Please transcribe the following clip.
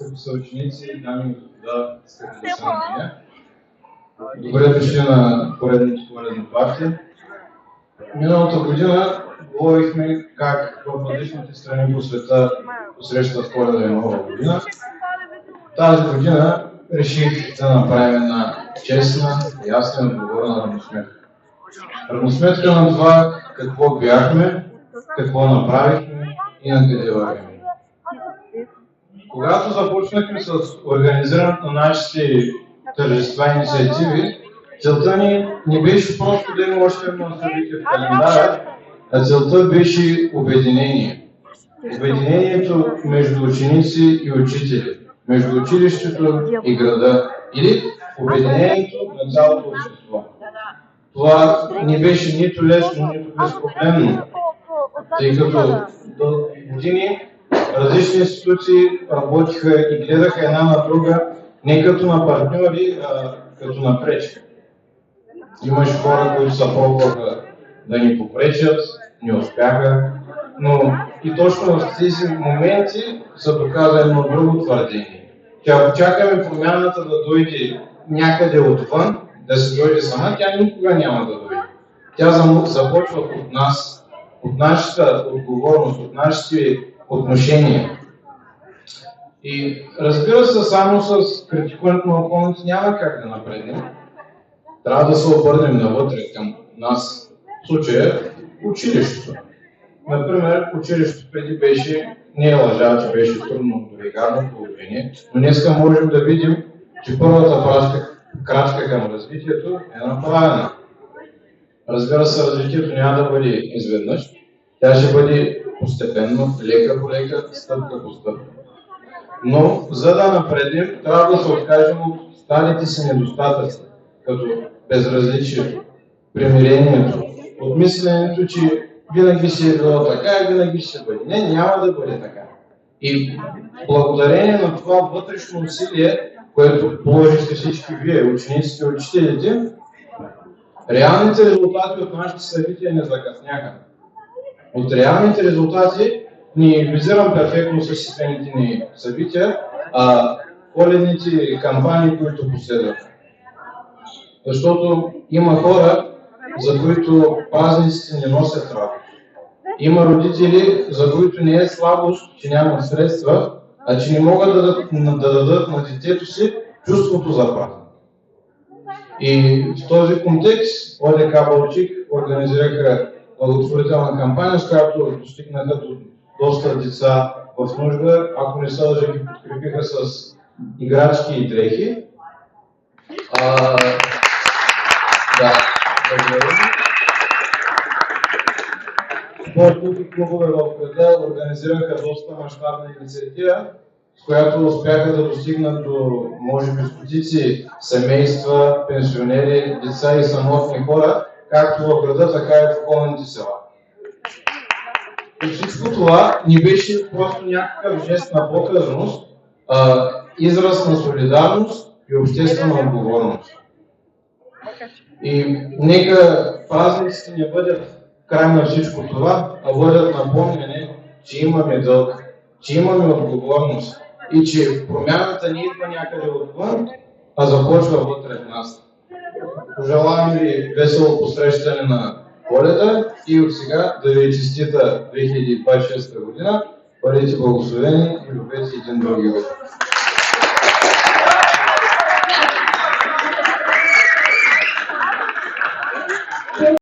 скъпи съученици, дами и господа, скъпи деца на деня. Добре дошли на поредното коледно парти. Миналата година говорихме как в различните страни по света посрещат Коледа и Нова година. Тази година реших да направим една честна, ясна и отговорна равносметка. Равносметка на това какво бяхме, какво направихме и на къде вървим. Когато започнахме с организирането на нашите тържества и инициативи, целта ни не беше просто да има още едно събитие в календара, а целта беше обединение. Обединението между ученици и учители, между училището и града, или обединението на цялото общество. Това не беше нито лесно, нито безпроблемно, тъй като до години различни институции работиха и гледаха една на друга не като на партньори, а като на пречка. Имаше хора, които се пробваха да ни попречат, не успяха, но и точно в тези моменти се доказа едно друго твърдение. Че ако чакаме промяната да дойде някъде отвън, да се дойде сама, тя никога няма да дойде. Тя започва от нас, от нашата отговорност, от нашите отношения. И разбира се, само с критикуването на околните няма как да напреднем. Трябва да се обърнем навътре към нас. В случая училището. Например, училището преди беше, не е лъжа, че беше трудно до легарно положение, но днеска можем да видим, че първата крачка към развитието е направена. Разбира се, развитието няма да бъде изведнъж. Тя ще бъде постепенно, лека по лека, стъпка по стъпка. Но, за да напреднем, трябва да се откажем от старите си недостатъци, като безразличието, примирението, от мисленето, че винаги си е било така и винаги ще бъде. Не, няма да бъде така. И благодарение на това вътрешно усилие, което положихте всички вие, учениците и учителите, реалните резултати от нашите събития не закъсняха. От реалните резултати не визирам перфектно съществените ни събития, а коледните кампании, които последваха. Защото има хора, за които празниците не носят работа. Има родители, за които не е слабост, че нямат средства, а че не могат да дадат на детето си чувството за празник. И в този контекст ОДК Балчик организираха благотворителна кампания, с която достигнаха до доста деца в нужда, ако не се лъжа, ги подкрепиха с играчки и дрехи. Спортните клубове в града организираха доста мащабна инициатива, с която успяха да достигнат до, може би, стотици семейства, пенсионери, деца и самотни хора, както в града, така и в околните села. И всичко това не беше просто някакъв жест на показност, а израз на солидарност и обществена отговорност. И нека празниците не бъдат край на всичко това, а бъдат напомняне, че имаме дълг, че имаме отговорност и че промяната не идва някъде отвън, а започва вътре в нас. Пожелавам ви весело посрещане на Коледа и от сега да ви честита 2026 година. Бъдете благословени и любете един други.